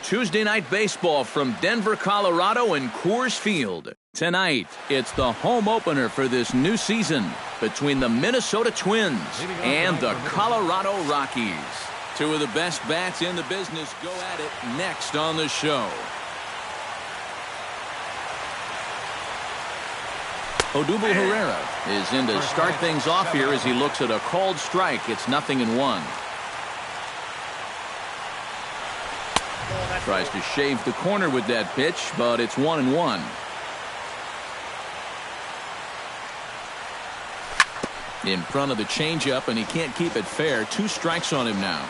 Tuesday Night Baseball from Denver, Colorado and Coors Field. Tonight, it's the home opener for this new season between the Minnesota Twins and the Colorado Rockies. Two of the best bats in the business go at it next on the show. Odubel Herrera is in to start things off here as he looks at a called strike. It's 0-1. Tries to shave the corner with that pitch, but it's 1-1. In front of the changeup, and he can't keep it fair. 2 strikes on him now.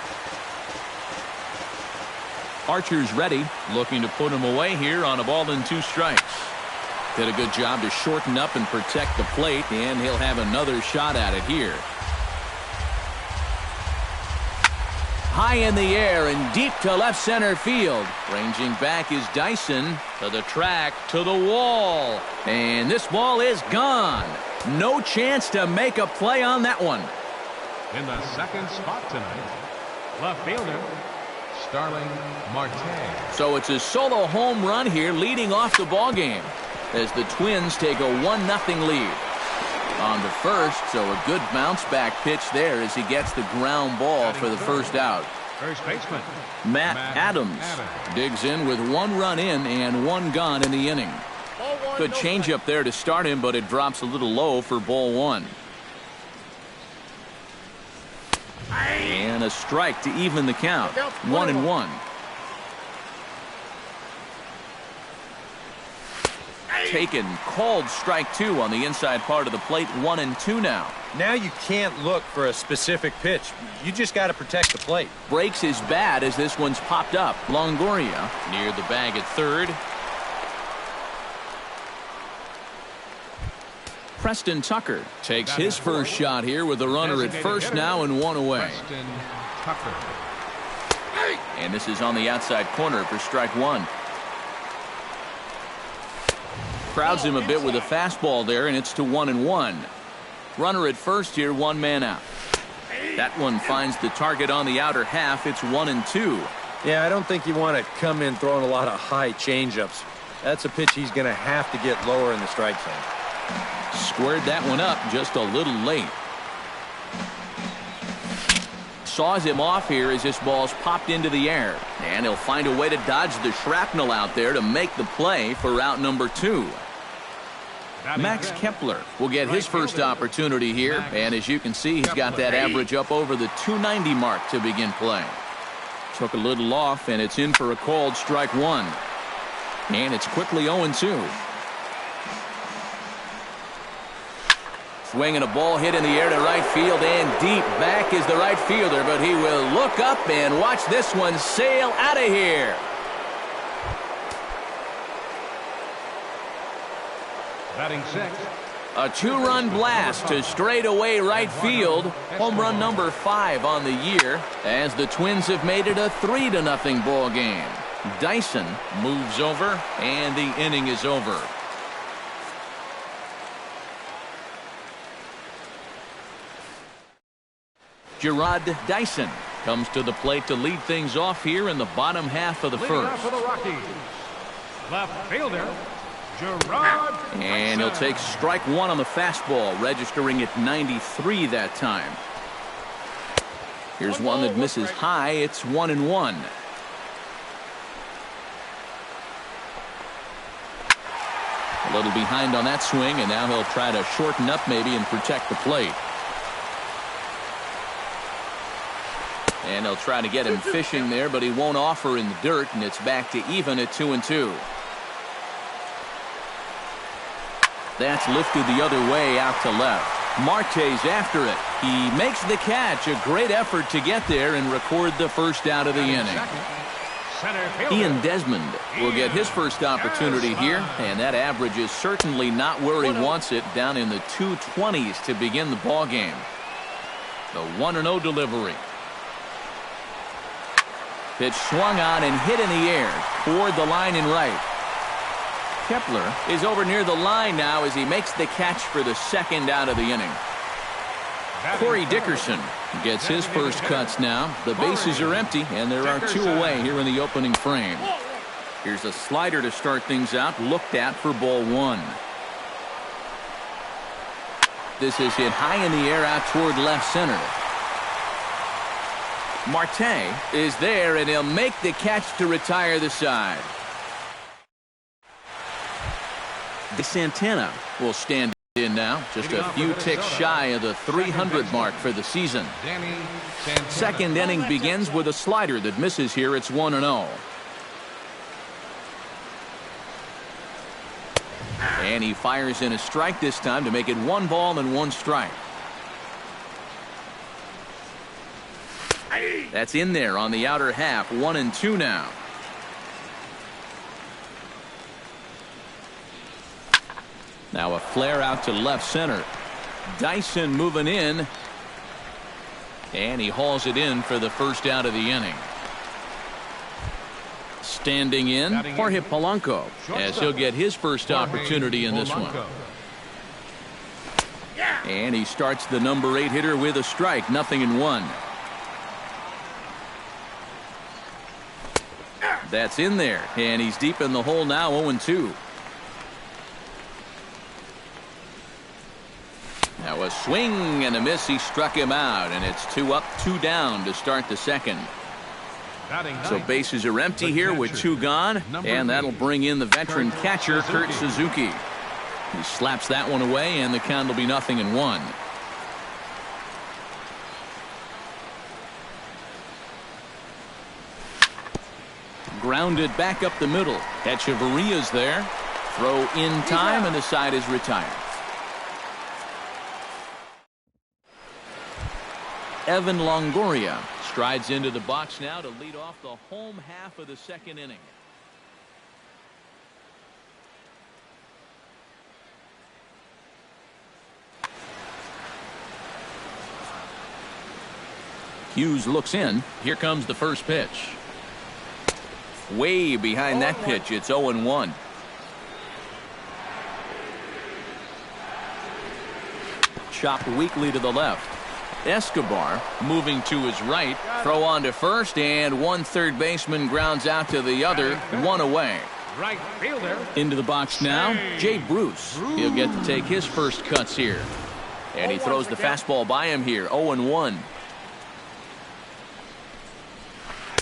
Archer's ready, looking to put him away here on a ball and 2 strikes. Did a good job to shorten up and protect the plate, and he'll have another shot at it here. High in the air and deep to left center field. Ranging back is Dyson to the track, to the wall. And this ball is gone. No chance to make a play on that one. In the second spot tonight, left fielder, Starling Marte. So it's a solo home run here leading off the ball game as the Twins take a 1-0 lead. On to first, so a good bounce back pitch there as he gets the ground ball for the first out. First baseman Matt Adams digs in with 1 run in and 1 gone in the inning. Good changeup there to start him, but it drops a little low for ball 1. And a strike to even the count. 1-1. Taken, called strike 2 on the inside part of the plate. 1-2 now. Now you can't look for a specific pitch. You just got to protect the plate. Breaks his bat as this one's popped up. Longoria near the bag at third. Preston Tucker takes his first shot here with a runner at first now and 1 away. Preston Tucker. And this is on the outside corner for strike 1. Crowds him a bit with a fastball there, and it's to 1-1. Runner at first here, 1 man out. That one finds the target on the outer half. It's 1-2. Yeah, I don't think you want to come in throwing a lot of high changeups. That's a pitch he's going to have to get lower in the strike zone. Squared that one up just a little late. Saws him off here as this ball's popped into the air. And he'll find a way to dodge the shrapnel out there to make the play for route number 2. Max Kepler will get his first opportunity here. And as you can see, he's got that average up over the 290 mark to begin play. Took a little off, and it's in for a called strike 1. And it's quickly 0-2. Swinging a ball hit in the air to right field, and deep back is the right fielder, but he will look up and watch this one sail out of here. Batting 6. A 2-run blast to straightaway right field. Home run number 5 on the year as the Twins have made it a 3-0 ball game. Dyson moves over, and the inning is over. Gerard Dyson comes to the plate to lead things off here in the bottom half of the first. For the Rockies, left fielder, Gerard. And he'll take strike 1 on the fastball, registering at 93 that time. Here's one that misses high. It's 1-1. A little behind on that swing, and now he'll try to shorten up maybe and protect the plate. And they'll try to get him fishing there, but he won't offer in the dirt, and it's back to even at 2-2. That's lifted the other way out to left. Marte's after it. He makes the catch. A great effort to get there and record the first out of the inning. Ian Desmond will get his first opportunity here, and that average is certainly not where he wants it, down in the 220s to begin the ball game. The 1-0 delivery. Pitch swung on and hit in the air toward the line and right. Kepler is over near the line now as he makes the catch for the second out of the inning. Corey Dickerson gets his first cuts now. The bases are empty, and there are two away here in the opening frame. Here's a slider to start things out, looked at for ball one. This is hit high in the air out toward left center. Marte is there, and he'll make the catch to retire the side. Santana will stand in now, just a few ticks shy of the 300 mark for the season. Second inning begins with a slider that misses here. It's 1-0. And he fires in a strike this time to make it 1 ball and 1 strike. That's in there on the outer half. 1-2 now. Now a flare out to left center. Dyson moving in. And he hauls it in for the first out of the inning. Standing in, Jorge Polanco, as he'll get his first opportunity in this one. And he starts the number 8 hitter with a strike. 0-1. That's in there. And he's deep in the hole now. 0-2. Now a swing and a miss. He struck him out, and it's 2 up, 2 down to start the second. So bases are empty here with 2 gone, and that'll bring in the veteran catcher, Kurt Suzuki. He slaps that one away, and the count will be 0-1. Grounded back up the middle. Echeverria's there. Throw in time, and the side is retired. Evan Longoria strides into the box now to lead off the home half of the second inning. Hughes looks in. Here comes the first pitch. Way behind that pitch. It's 0-1. Chopped weakly to the left. Escobar moving to his right. Throw on to first, and one third baseman grounds out to the other. 1 away. Right fielder. Into the box now, Jay Bruce. He'll get to take his first cuts here. And he throws the fastball by him here. 0-1.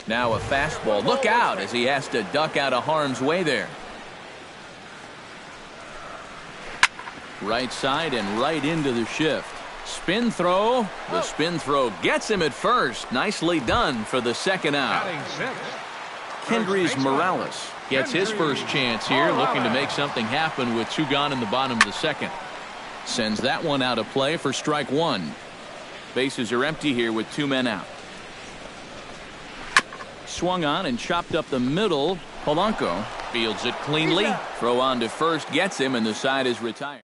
Now a fastball. Look out as he has to duck out of harm's way there. Right side and right into the shift. Spin throw. The spin throw gets him at first. Nicely done for the second out. Kendrys Morales gets his first chance here, looking to make something happen with 2 gone in the bottom of the second. Sends that one out of play for strike 1. Bases are empty here with 2 men out. Swung on and chopped up the middle. Polanco fields it cleanly. Throw on to first gets him, and the side is retired.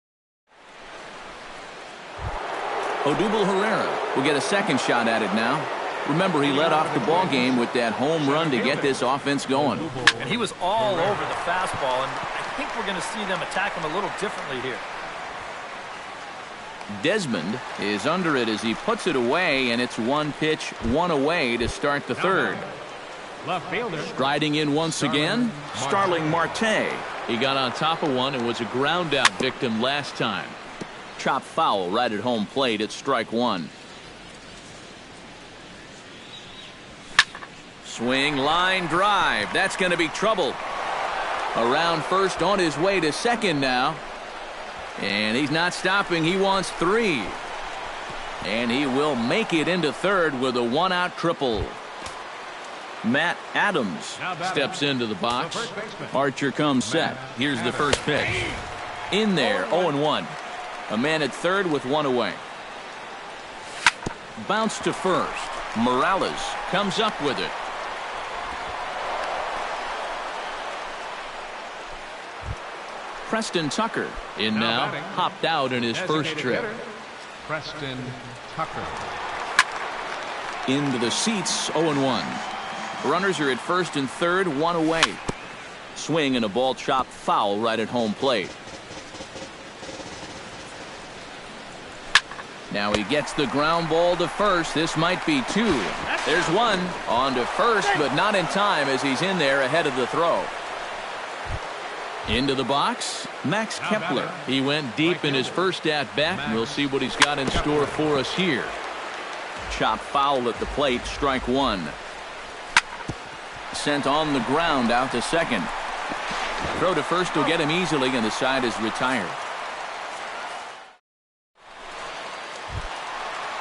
Odubel Herrera will get a second shot at it now. Remember, he led off the ball game with that home run to get this offense going. And he was all over the fastball, and I think we're going to see them attack him a little differently here. Desmond is under it as he puts it away, and it's 1 pitch, 1 away to start the third. Left fielder. Striding in once again, Starling Marte. He got on top of one and was a ground out victim last time. Chop foul right at home plate at strike 1. Swing, line drive. That's going to be trouble. Around first, on his way to second now. And he's not stopping. He wants 3. And he will make it into third with a 1-out triple. Matt Adams steps into the box. Archer comes set. Here's the first pitch. In there, 0-1. A man at third with 1 away. Bounce to first. Morales comes up with it. Preston Tucker in now. Hopped out in his first trip. Preston Tucker. Into the seats, 0-1. Runners are at first and third, 1 away. Swing and a ball chopped foul right at home plate. Now he gets the ground ball to first. This might be two. There's one. On to first, but not in time as he's in there ahead of the throw. Into the box, Max Kepler. He went deep in his first at-bat. We'll see what he's got in store for us here. Chop foul at the plate, strike one. Sent on the ground out to second. Throw to first will get him easily, and the side is retired.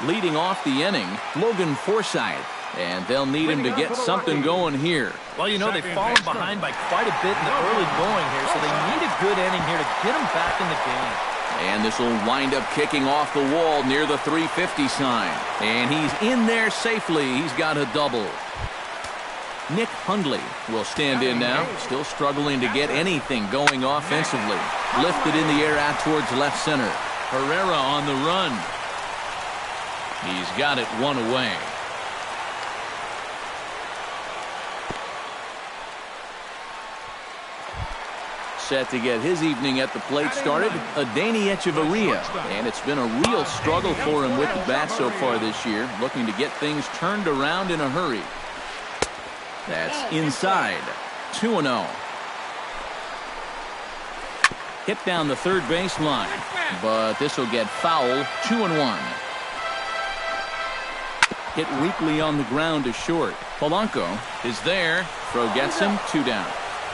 Leading off the inning, Logan Forsythe. And they'll need him to get something going here. Well, you know, they've fallen behind by quite a bit in the early going here, so they need a good inning here to get them back in the game. And this will wind up kicking off the wall near the 350 sign. And he's in there safely. He's got a double. Nick Hundley will stand in now, still struggling to get anything going offensively. Lifted in the air out towards left center. Herrera on the run. He's got it one away. Set to get his evening at the plate started, Adeiny Echeverria. And it's been a real struggle for him with the bat so far this year, looking to get things turned around in a hurry. That's inside. 2-0. Hit down the third base line, but this will get foul. 2-1. Hit weakly on the ground to short. Polanco is there. Throw gets him. 2 down.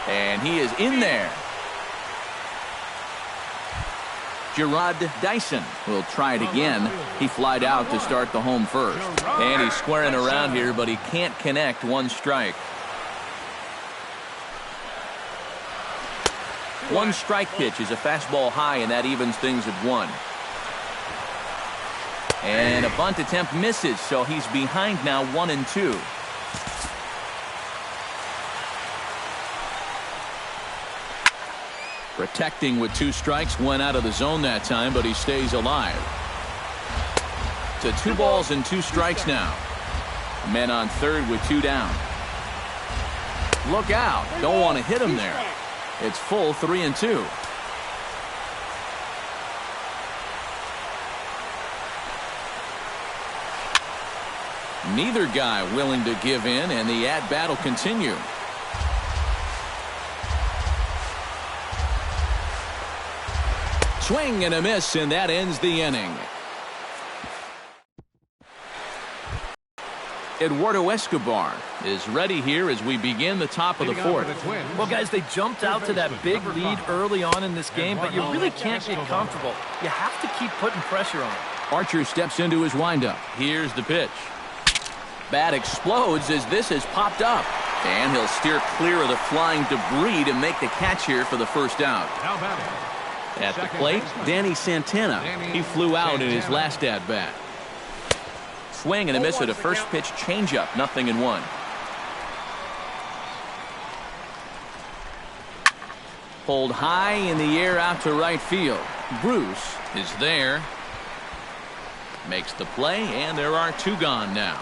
And he is in there. Gerard Dyson will try it again. He flied out to start the home first. And he's squaring around here, but he can't connect. 1 strike. 1 strike pitch is a fastball high, and that evens things at 1. And a bunt attempt misses, so he's behind now 1-2. Protecting with 2 strikes, went out of the zone that time, but he stays alive. To 2 balls and 2 strikes now. Men on third with 2 down. Look out. Don't want to hit him there. It's full 3-2. Neither guy willing to give in, and the at-bat will continue. Swing and a miss, and that ends the inning. Eduardo Escobar is ready here as we begin the top of the 4th. Well, guys, they jumped out to that big lead early on in this game, but you really can't get comfortable. You have to keep putting pressure on. Archer steps into his windup. Here's the pitch. Bat explodes as this has popped up. And he'll steer clear of the flying debris to make the catch here for the first out. At the plate, Danny Santana. He flew out in his last at-bat. Swing and a miss at a first pitch changeup. 0-1. Pulled high in the air out to right field. Bruce is there. Makes the play, and there are 2 gone now.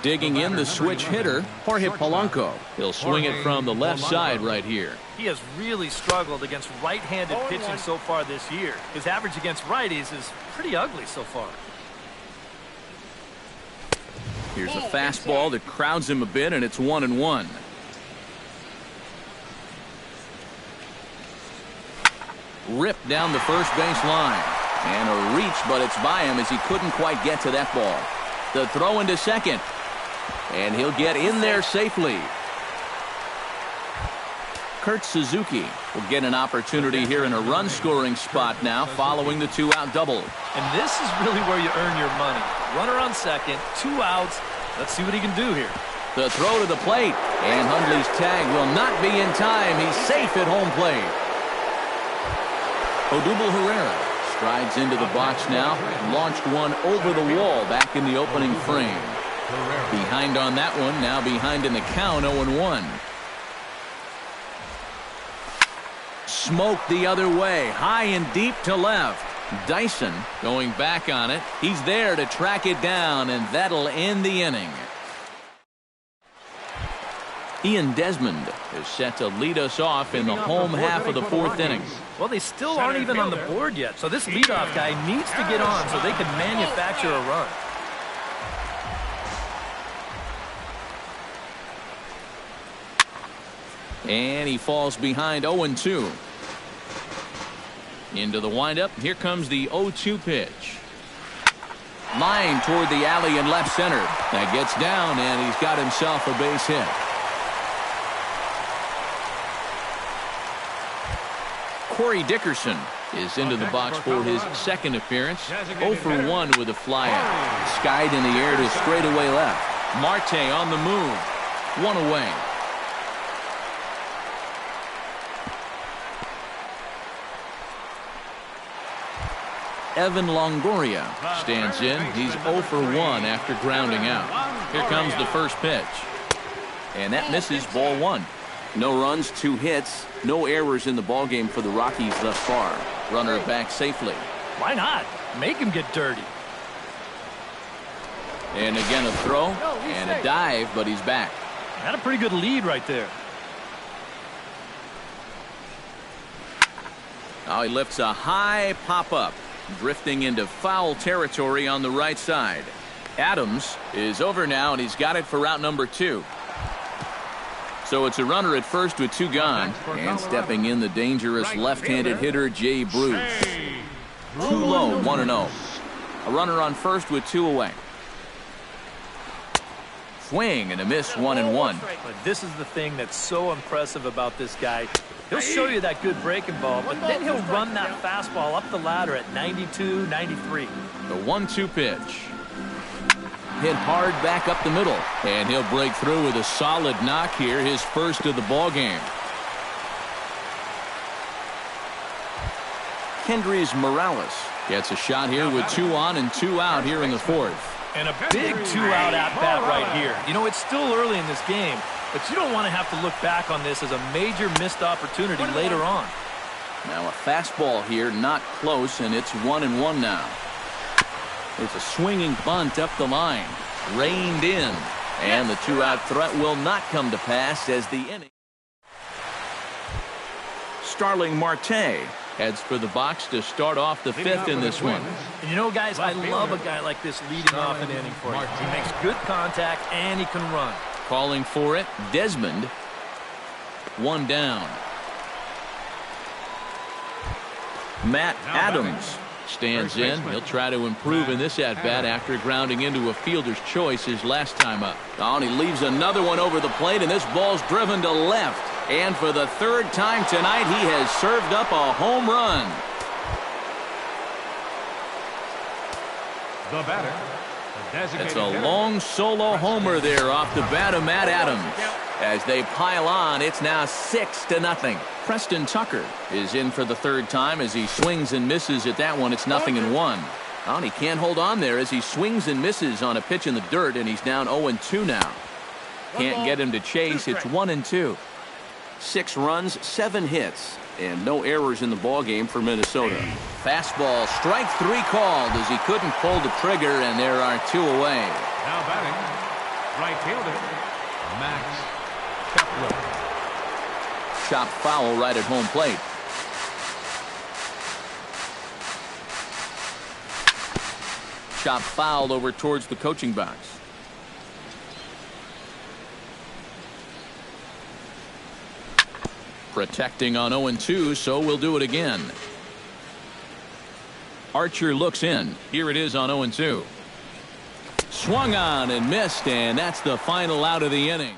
Digging in the switch hitter, Jorge Polanco. He'll swing it from the left side right here. He has really struggled against right-handed pitching so far this year. His average against righties is pretty ugly so far. Here's a fastball that crowds him a bit, and it's 1-1. Ripped down the first base line. And a reach, but it's by him as he couldn't quite get to that ball. The throw into second. And he'll get in there safely. Kurt Suzuki will get an opportunity here in a run-scoring spot now following the 2-out double. And this is really where you earn your money. Runner on second, 2 outs. Let's see what he can do here. The throw to the plate. And Hundley's tag will not be in time. He's safe at home plate. Odubel Herrera strides into the box now. Launched one over the wall back in the opening frame. Behind on that one, now behind in the count, 0-1. Smoked the other way, high and deep to left. Dyson going back on it. He's there to track it down, and that'll end the inning. Ian Desmond is set to lead us off in the home half of the fourth inning. Well, they still aren't even on the board yet, so this leadoff guy needs to get on so they can manufacture a run. And he falls behind 0-2. Into the windup. Here comes the 0-2 pitch. Line toward the alley in left center. That gets down, and he's got himself a base hit. Corey Dickerson is into the box for his second appearance. 0 for 1 with a flyout. Skied in the air to straightaway left. Marte on the move. 1 away. Evan Longoria stands in. He's 0 for 1 after grounding out. Here comes the first pitch. And that misses, ball 1. No runs, 2 hits, no errors in the ballgame for the Rockies thus far. Runner back safely. Why not? Make him get dirty. And again a throw and a dive, but he's back. Had a pretty good lead right there. Now he lifts a high pop-up, drifting into foul territory on the right side. Adams is over now, and he's got it for out number 2. So it's a runner at first with 2 gone, and stepping in the dangerous left-handed hitter Jay Bruce. Too low, 1-0. A runner on first with 2 away. Swing and a miss, 1-1. But this is the thing that's so impressive about this guy. He'll show you that good breaking ball, but then he'll run that fastball up the ladder at 92, 93. The 1-2 pitch. Hit hard back up the middle, and he'll break through with a solid knock here, his first of the ball game. Kendrys Morales gets a shot here with 2 on and 2 out here in the fourth. And a big 2-out at-bat right here. You know, it's still early in this game, but you don't want to have to look back on this as a major missed opportunity later on. Now a fastball here, not close, and it's 1-1 now. It's a swinging bunt up the line. Reined in. And the 2-out threat will not come to pass as the inning. Starling Marte heads for the box to start off the 5th in this one. And you know, guys, I love a guy like this leading off an inning for you. He makes good contact and he can run. Calling for it, Desmond. 1 down. Matt Adams stands in. He'll try to improve in this at-bat after grounding into a fielder's choice his last time up. Oh, and he leaves another one over the plate, and this ball's driven to left. And for the 3rd time tonight, he has served up a home run. The batter. It's a long solo homer there off the bat of Matt Adams. As they pile on, it's now 6-0. Preston Tucker is in for the 3rd time as he swings and misses at that one. It's 0-1. Oh, and he can't hold on there as he swings and misses on a pitch in the dirt, and he's down 0-2 now. Can't get him to chase. It's 1-2. 6 runs, 7 hits, and no errors in the ballgame for Minnesota. Fastball, strike 3 called as he couldn't pull the trigger, and there are 2 away. Now batting, right fielder, Max Kepler. Chopped foul right at home plate. Chopped foul over towards the coaching box. Protecting on 0-2, so we'll do it again. Archer looks in. Here it is on 0-2. Swung on and missed, and that's the final out of the inning.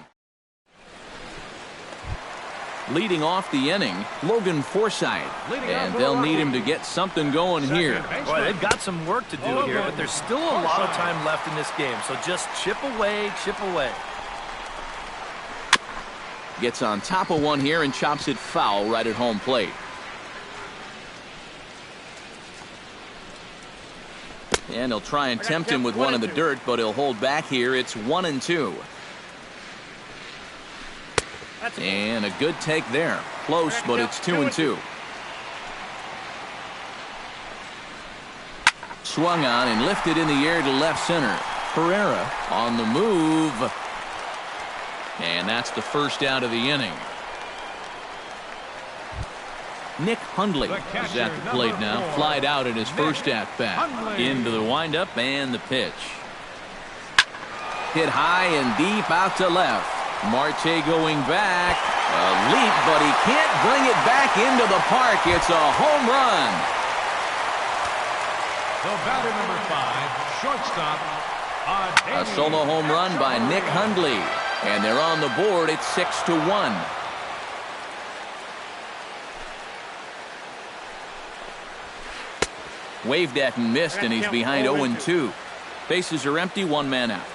Leading off the inning, Logan Forsythe, and they'll need him to get something going here. Boy, they've got some work to do here, but there's still a lot of time left in this game, so just chip away, chip away. Gets on top of one here and chops it foul right at home plate. And he'll try and tempt him with one in the dirt, but he'll hold back here. It's 1-2. And a good take there. Close, but it's 2-2. Swung on and lifted in the air to left center. Pereira on the move. And that's the first out of the inning. Nick Hundley is at the plate now. Flied out in his first at-bat. Into the windup and the pitch. Hit high and deep out to left. Marte going back. A leap, but he can't bring it back into the park. It's a home run. The batter number 5, shortstop. A solo home run by Nick Hundley. And they're on the board at 6-1. Waved at and missed, and he's behind 0-2. Bases are empty, one man out.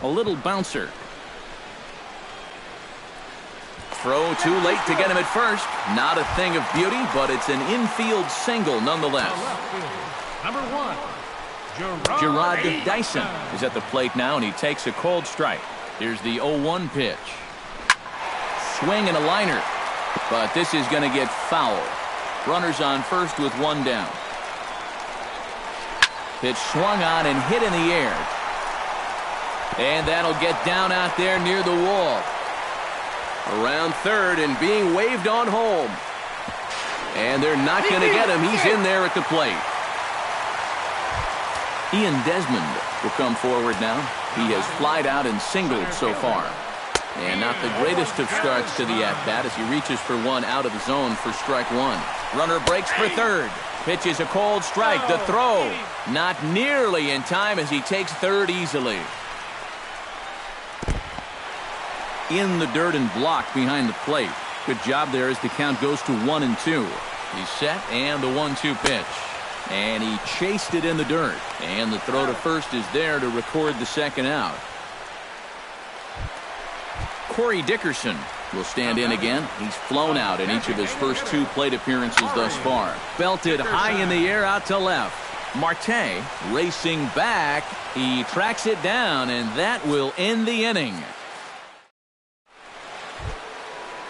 A little bouncer. Throw too late to get him at first. Not a thing of beauty, but it's an infield single nonetheless. Number 1, Gerard Dyson is at the plate now, and he takes a cold strike. Here's the 0-1 pitch. Swing and a liner, but this is going to get foul. Runners on first with one down. Pitch swung on and hit in the air. And that'll get down out there near the wall. Around third and being waved on home. And they're not going to get him. He's in there at the plate. Ian Desmond will come forward now. He has flied out and singled so far. And not the greatest of starts to the at-bat as he reaches for one out of the zone for strike one. Runner breaks for third. Pitches a cold strike. The throw not nearly in time as he takes third easily. In the dirt and blocked behind the plate. Good job there as the count goes to 1-2. He's set and the 1-2 pitch. And he chased it in the dirt. And the throw to first is there to record the second out. Corey Dickerson will stand in again. He's flown out in each of his first 2 plate appearances thus far. Belted high in the air out to left. Marte racing back. He tracks it down, and that will end the inning.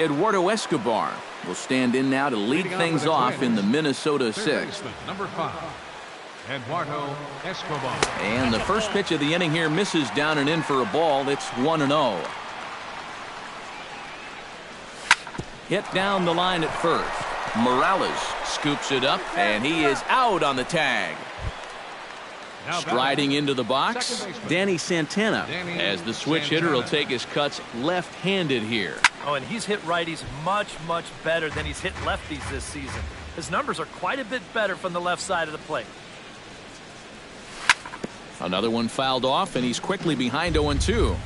Eduardo Escobar will stand in now to lead things off in the Minnesota 6th. Number 5, Eduardo Escobar. And the first pitch of the inning here misses down and in for a ball. It's 1-0. Hit down the line at first. Morales scoops it up, and he is out on the tag. Striding into the box, Danny Santana, as the switch hitter will take his cuts left-handed here. Oh, and he's hit righties much, much better than he's hit lefties this season. His numbers are quite a bit better from the left side of the plate. Another one fouled off, and he's quickly behind 0-2.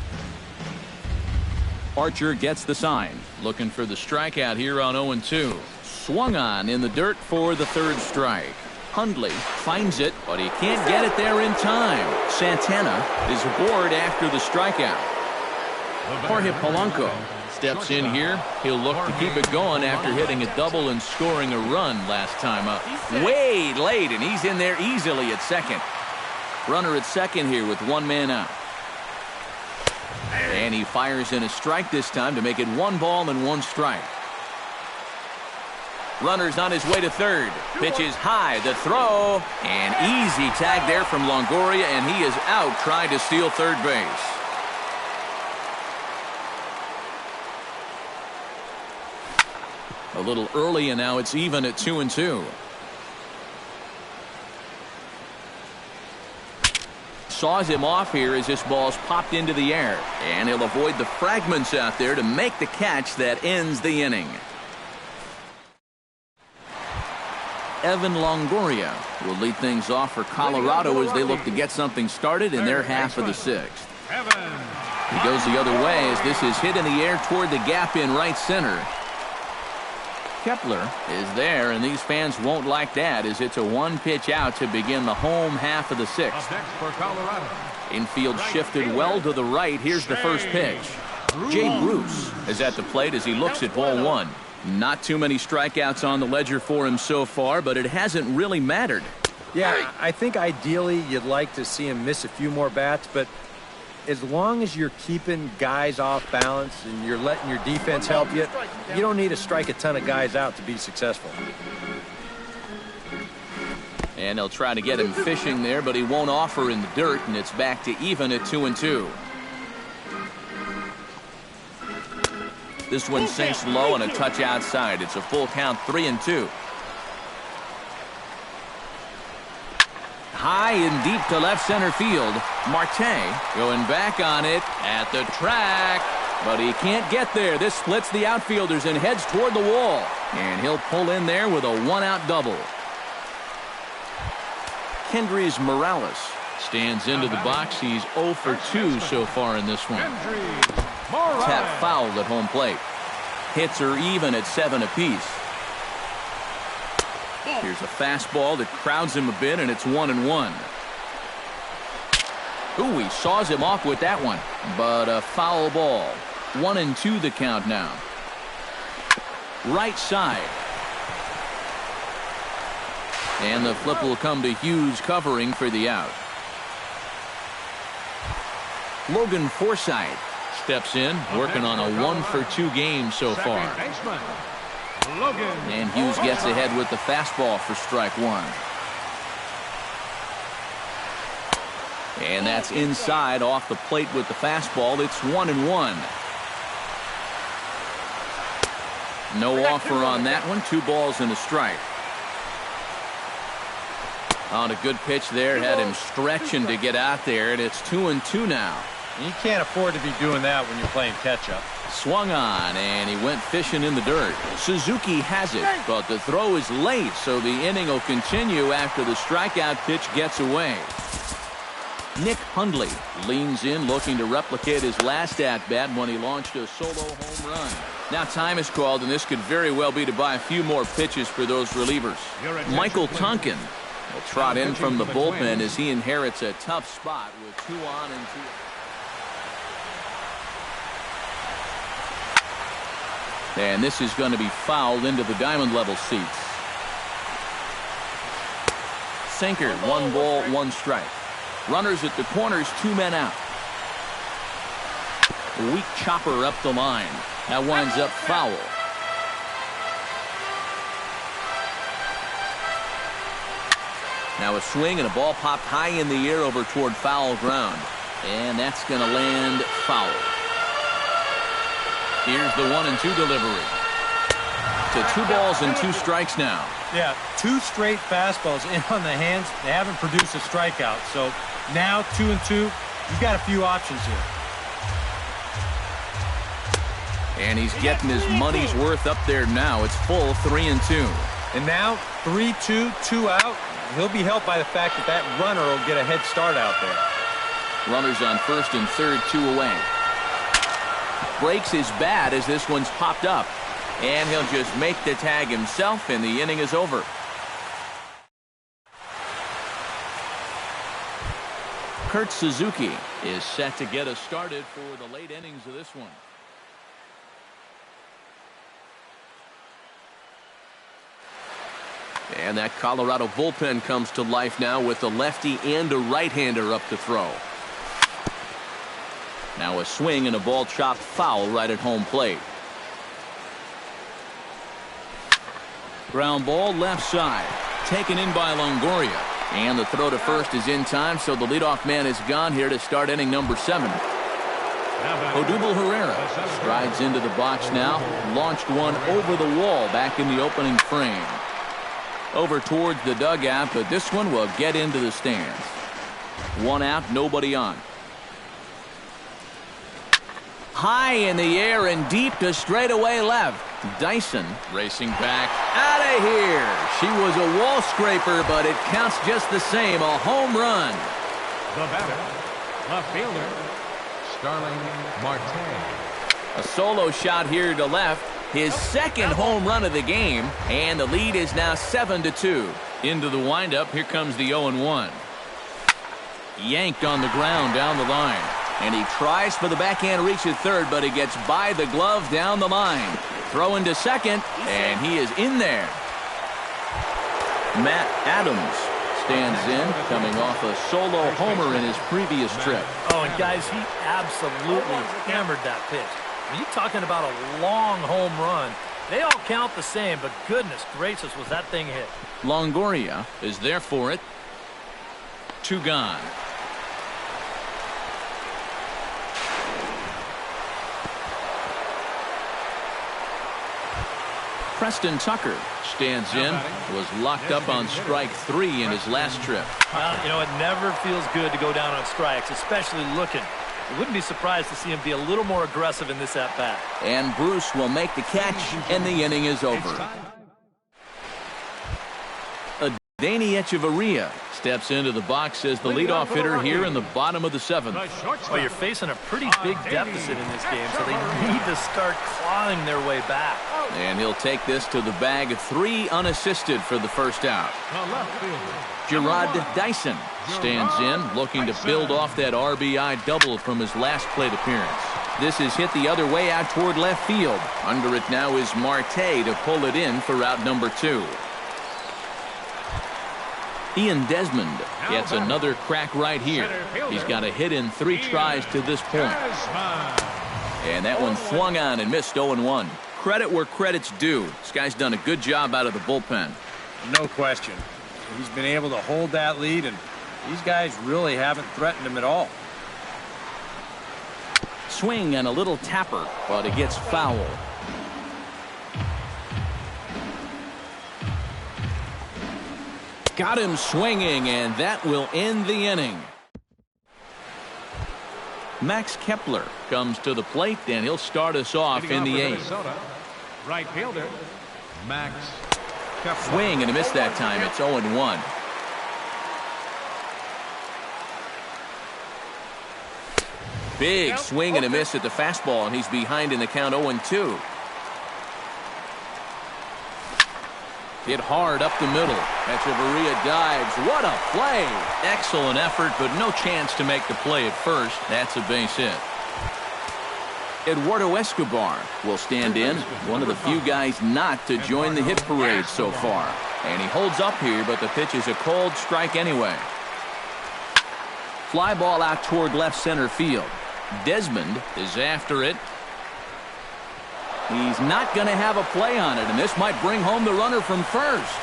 Archer gets the sign, looking for the strikeout here on 0-2. Swung on in the dirt for the third strike. Hundley finds it, but he can't get it there in time. Santana is aboard after the strikeout. Jorge Polanco steps in here. He'll look to keep it going after hitting a double and scoring a run last time up. Way late, and he's in there easily at second. Runner at second here with one man out. And he fires in a strike this time to make it 1 ball and 1 strike. Runner's on his way to third. Pitch is high. The throw. An easy tag there from Longoria, and he is out trying to steal third base. A little early, and now it's even at 2-2. Saws him off here as this ball's popped into the air. And he'll avoid the fragments out there to make the catch that ends the inning. Evan Longoria will lead things off for Colorado as they look to get something started in their half of the 6th. He goes the other way as this is hit in the air toward the gap in right center. Kepler is there, and these fans won't like that as it's a 1-pitch out to begin the home half of the 6th. Infield shifted well to the right. Here's the first pitch. Jay Bruce is at the plate as he looks at ball 1. Not too many strikeouts on the ledger for him so far, but it hasn't really mattered. Yeah, I think ideally you'd like to see him miss a few more bats, but as long as you're keeping guys off balance and you're letting your defense help you, you don't need to strike a ton of guys out to be successful. And they'll try to get him fishing there, but he won't offer in the dirt, and it's back to even at 2-2. This one sinks low and a touch outside. It's a full count, 3-2. High and deep to left center field. Marte going back on it at the track, but he can't get there. This splits the outfielders and heads toward the wall, and he'll pull in there with a one-out double. Kendrys Morales stands into the box. He's 0 for 2 so far in this one. Tap fouled at home plate. Hits are even at 7 apiece. Here's a fastball that crowds him a bit, and it's 1-1. Ooh, he saws him off with that one, but a foul ball. 1-2 the count now. Right side. And the flip will come to Hughes covering for the out. Logan Forsythe steps in, working on a 1 for 2 game so far. And Hughes gets ahead with the fastball for strike one. And that's inside off the plate with the fastball. It's 1-1. No offer on that one. 2 balls and a strike. On a good pitch there, had him stretching to get out there, and it's 2-2 now. You can't afford to be doing that when you're playing catch-up. Swung on, and he went fishing in the dirt. Suzuki has it, but the throw is late, so the inning will continue after the strikeout pitch gets away. Nick Hundley leans in, looking to replicate his last at-bat when he launched a solo home run. Now time is called, and this could very well be to buy a few more pitches for those relievers. Michael Tonkin will trot in from the bullpen as he inherits a tough spot with 2 on and 2 out. And this is going to be fouled into the diamond level seats. Sinker, 1 ball, 1 strike. Runners at the corners, 2 men out. A weak chopper up the line. That winds up foul. Now a swing and a ball popped high in the air over toward foul ground. And that's going to land foul. Here's the 1-2 delivery. To 2 balls and 2 strikes now. Yeah, 2 straight fastballs in on the hands. They haven't produced a strikeout. So now 2-2, you've got a few options here. And he's getting his money's worth up there now. It's full 3-2. And now 3-2, 2 out. He'll be helped by the fact that that runner will get a head start out there. Runners on first and third, 2 away. Breaks his bat as this one's popped up. And he'll just make the tag himself, and the inning is over. Kurt Suzuki is set to get us started for the late innings of this one. And that Colorado bullpen comes to life now with a lefty and a right-hander up to throw. Now a swing and a ball chopped foul right at home plate. Ground ball left side. Taken in by Longoria. And the throw to first is in time, so the leadoff man is gone here to start inning number 7. Odubel Herrera strides into the box now. Launched one over the wall back in the opening frame. Over towards the dugout, but this one will get into the stands. 1 out, nobody on. High in the air and deep to straightaway left. Dyson racing back out of here. She was a wall scraper, but it counts just the same. A home run. The batter, left fielder, Starling Marte. A solo shot here to left. His second home run of the game, and the lead is now 7-2. Into the windup, here comes the 0-1. Yanked on the ground down the line. And he tries for the backhand reach at third, but he gets by the glove down the line. Throw into second, and he is in there. Matt Adams stands in, coming off a solo homer in his previous trip. Oh, and guys, he absolutely hammered that pitch. I mean, you're talking about a long home run. They all count the same, but goodness gracious, was that thing hit. Longoria is there for it. 2 gone. Preston Tucker stands in, was locked up on strike 3 in his last trip. Well, you know, it never feels good to go down on strikes, especially looking. I wouldn't be surprised to see him be a little more aggressive in this at-bat. And Bruce will make the catch, and the inning is over. Danny Echeverria steps into the box as the leadoff hitter here in the bottom of the 7th. Well, you're facing a pretty big deficit in this game, so they need to start clawing their way back. And he'll take this to the bag, 3 unassisted for the first out. Gerard Dyson stands in, looking to build off that RBI double from his last plate appearance. This is hit the other way out toward left field. Under it now is Marte to pull it in for out number 2. Ian Desmond gets another crack right here. He's got a hit in 3 tries to this point. And that one swung on and missed 0-1. Credit where credit's due. This guy's done a good job out of the bullpen. No question. He's been able to hold that lead, and these guys really haven't threatened him at all. Swing and a little tapper, but it gets foul. Got him swinging, and that will end the inning. Max Kepler comes to the plate, and he'll start us off in the 8th. Right fielder, Max Kepler. Swing and a miss that time. It's 0-1. Big swing and a miss at the fastball, and he's behind in the count 0-2. Hit hard up the middle. Echeverria dives. What a play! Excellent effort, but no chance to make the play at first. That's a base hit. Eduardo Escobar will stand in, one of the few guys not to join the hit parade so far. And he holds up here, but the pitch is a cold strike anyway. Fly ball out toward left center field. Desmond is after it. He's not going to have a play on it, and this might bring home the runner from first.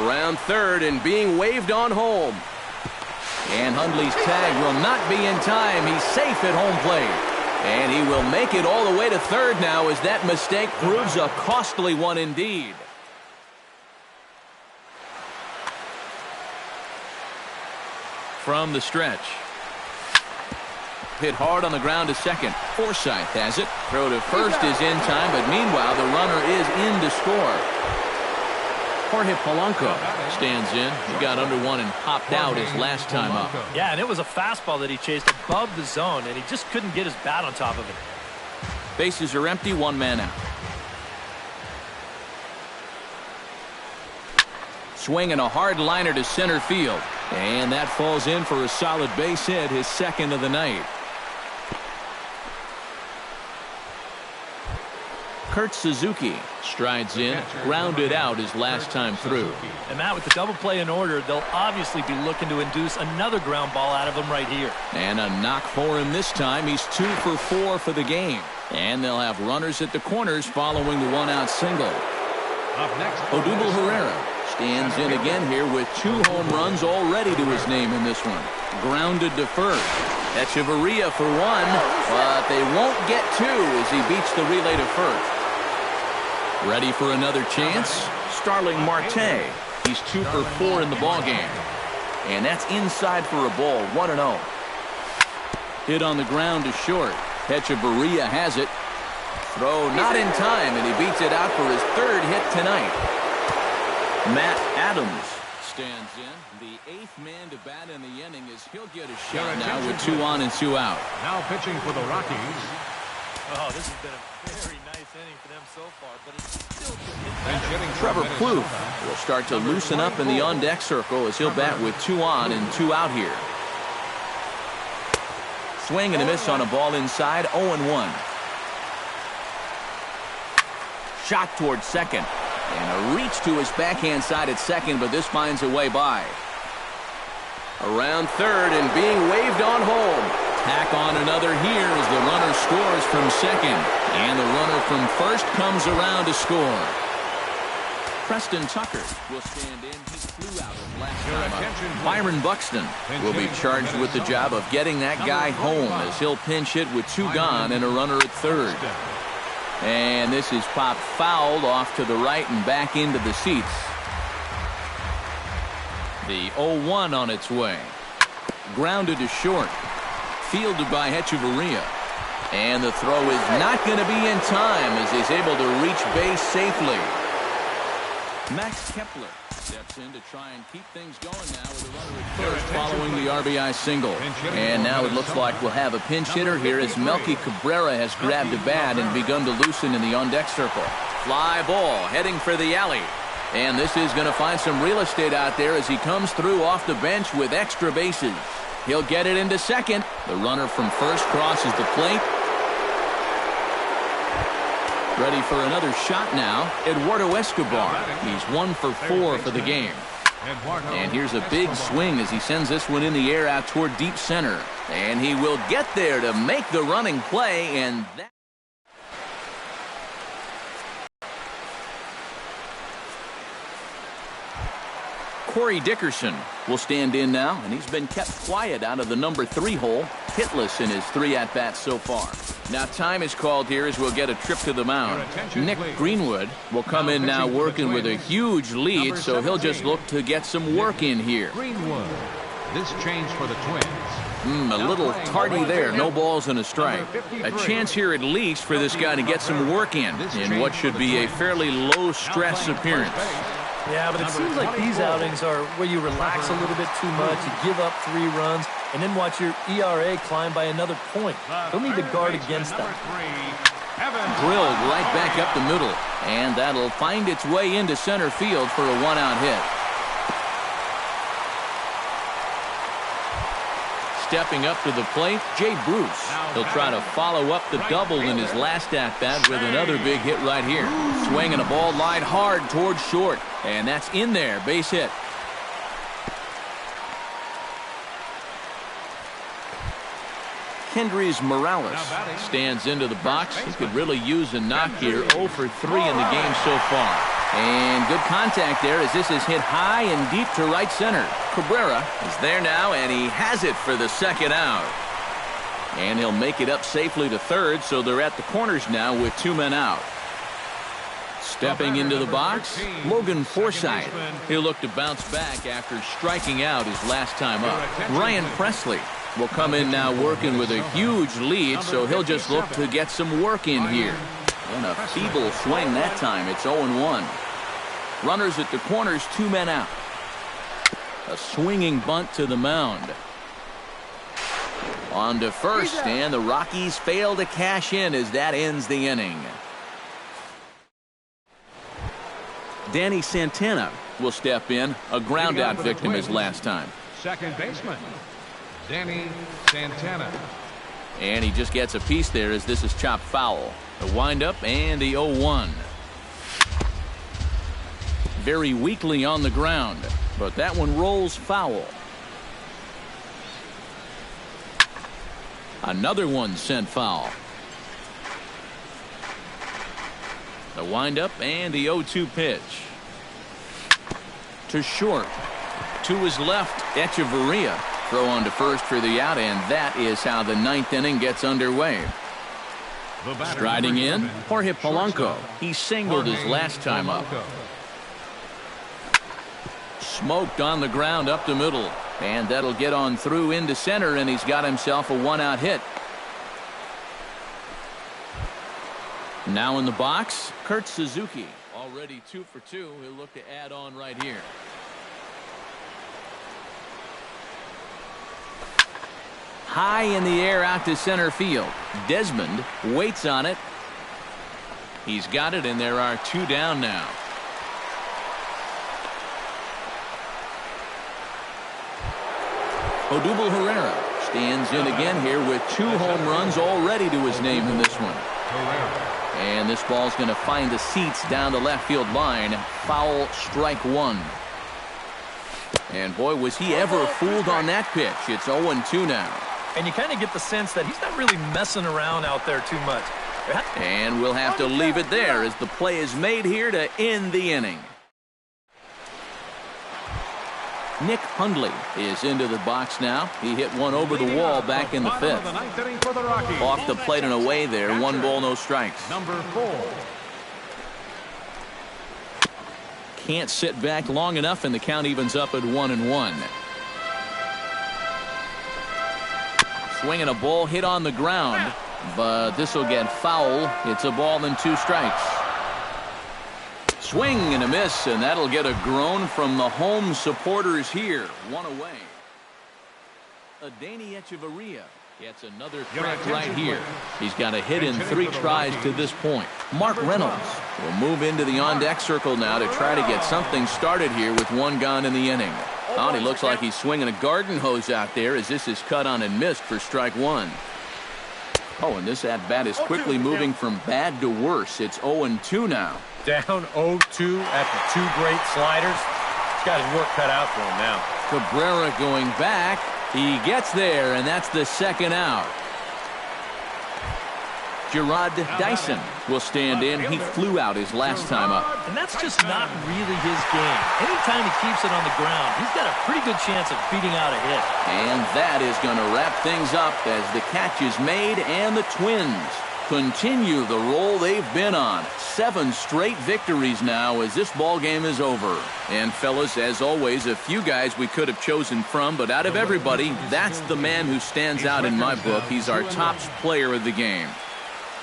Around third and being waved on home. And Hundley's tag will not be in time. He's safe at home plate. And he will make it all the way to third now as that mistake proves a costly one indeed. From the stretch. Hit hard on the ground to second. Forsythe has it. Throw to first is in time, but meanwhile the runner is in to score. Jorge Polanco stands in. He got under one and popped out his last time up. Yeah, and it was a fastball that he chased above the zone, and he just couldn't get his bat on top of it. Bases are empty, 1 man out. Swinging a hard liner to center field. And that falls in for a solid base hit, his second of the night. Kurt Suzuki strides in, grounded out his last time through. And Matt, with the double play in order, they'll obviously be looking to induce another ground ball out of him right here. And a knock for him this time. He's 2 for 4 for the game. And they'll have runners at the corners following the 1-out single. Up next, Odubel Herrera stands in again here with 2 home runs already to his name in this one. Grounded to first. Echeverria for 1, but they won't get 2 as he beats the relay to first. Ready for another chance? Starling Marte. He's 2 for 4 in the ballgame. And that's inside for a ball, 1-0. Hit on the ground to short. Echeverria has it. Throw not in time, and he beats it out for his 3rd hit tonight. Matt Adams stands in. The 8th man to bat in the inning as he'll get a shot now with 2 on and 2 out. now pitching for the Rockies. Oh, this has been a very nice inning for them so far, but it's still getting Trevor Plouffe will start to loosen up in the on-deck circle as he'll bat with 2 on and 2 out here. Swing and a miss on a ball inside, 0-1. Shot towards second. And a reach to his backhand side at second, but this finds a way by. Around third and being waved on home. Tack on another here as the runner scores from second. And the runner from first comes around to score. Preston Tucker will stand in. He flew out his last time up. Byron Buxton will be charged with the job of getting that guy home as he'll pinch hit with 2 gone and a runner at third. And this is popped fouled off to the right and back into the seats. The 0-1 on its way. Grounded to short. Fielded by Hechavarria. And the throw is not going to be in time as he's able to reach base safely. Max Kepler steps in to try and keep things going now with a runner at first following the RBI single. And now it looks like we'll have a pinch hitter here as Melky Cabrera has grabbed a bat and begun to loosen in the on-deck circle. Fly ball heading for the alley. And this is going to find some real estate out there as he comes through off the bench with extra bases. He'll get it into second. The runner from first crosses the plate. Ready for another shot now, Eduardo Escobar. He's 1 for 4 for the game. And here's a big swing as he sends this one in the air out toward deep center. And he will get there to make the running play, and that... Corey Dickerson will stand in now, and he's been kept quiet out of the number 3 hole, hitless in his 3 at-bats so far. Now time is called here as we'll get a trip to the mound. Nick Greenwood will come in now working with a huge lead, so he'll just look to get some work in here. Greenwood. This change for the Twins. A little tardy there, no balls and a strike. A chance here at least for this guy to get some work in what should be a fairly low-stress appearance. Yeah, but it seems like these outings are where you relax a little bit too much, you give up 3 runs, and then watch your ERA climb by another point. You'll need to guard against that. Drilled right back up the middle, and that'll find its way into center field for a 1-out hit. Stepping up to the plate, Jay Bruce. He'll try to follow up the double in his last at-bat with another big hit right here. Swinging a ball line hard towards short, and that's in there, base hit. Kendrys Morales stands into the box. He could really use a knock here. 0 for 3 in the game so far. And good contact there as this is hit high and deep to right center. Cabrera is there now, and he has it for the 2nd out. And he'll make it up safely to third, so they're at the corners now with 2 men out. Stepping into the box, Logan Forsythe. He'll look to bounce back after striking out his last time up. Ryan Presley will come in now working with a huge lead, so he'll just look to get some work in here. And a feeble swing that time. It's 0-1. Runners at the corners, 2 men out. A swinging bunt to the mound. On to first, and the Rockies fail to cash in as that ends the inning. Danny Santana will step in, a ground-out victim his last time. Second baseman, Danny Santana. And he just gets a piece there as this is chopped foul. The windup and the 0-1. Very weakly on the ground, but that one rolls foul. Another one sent foul. The windup and the 0-2 pitch. To short. To his left, Hechavarria. Throw on to first for the out, and that is how the 9th inning gets underway. Striding in, Jorge Polanco. He singled his last time up. Smoked on the ground up the middle, and that'll get on through into center, and he's got himself a 1-out hit. Now in the box, Kurt Suzuki. Already 2 for 2. He'll look to add on right here. High in the air out to center field. Desmond waits on it. He's got it, and there are 2 down now. Odubel Herrera stands in again here with 2 home runs already to his name in this one. And this ball's going to find the seats down the left field line. Foul, strike 1. And boy, was he ever fooled on that pitch. It's 0-2 now. And you kind of get the sense that he's not really messing around out there too much. And we'll have to leave it there as the play is made here to end the inning. Nick Hundley is into the box now. He hit one over the wall back in the 5th. Off the plate and away there. 1 ball, no strikes. Number 4. Can't sit back long enough, and the count evens up at 1-1. Swinging a ball hit on the ground, but this will get foul. It's a ball and 2 strikes. Swing and a miss, and that'll get a groan from the home supporters here. 1 away. Adani Echeverria gets another crack right here. He's got a hit in 3 tries to this point. Mark Reynolds will move into the on-deck circle now to try to get something started here with 1 gone in the inning. Oh, and he looks like he's swinging a garden hose out there as this is cut on and missed for strike 1. Oh, and this at-bat is quickly moving from bad to worse. It's 0-2 now. Down 0-2 after 2 great sliders. He's got his work cut out for him now. Cabrera going back. He gets there, and that's the 2nd out. Gerard Dyson will stand in. He flew out his last time up. And that's just not really his game. Anytime he keeps it on the ground, he's got a pretty good chance of beating out a hit. And that is going to wrap things up as the catch is made, and the Twins continue the roll they've been on. 7 straight victories now as this ball game is over. And fellas, as always, a few guys we could have chosen from, but out of everybody, that's the man who stands out in my book. He's our top player of the game.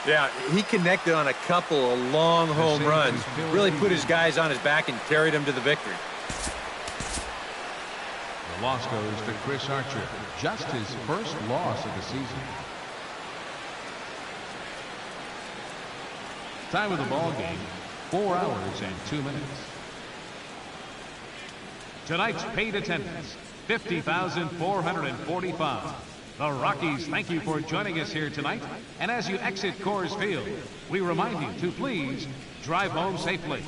Yeah, he connected on a couple of long home runs, really put his guys on his back and carried them to the victory. The loss goes to Chris Archer. Just his first loss of the season. Time of the ball game, 4 hours and 2 minutes. Tonight's paid attendance, 50,445. The Rockies thank you for joining us here tonight. And as you exit Coors Field, we remind you to please drive home safely.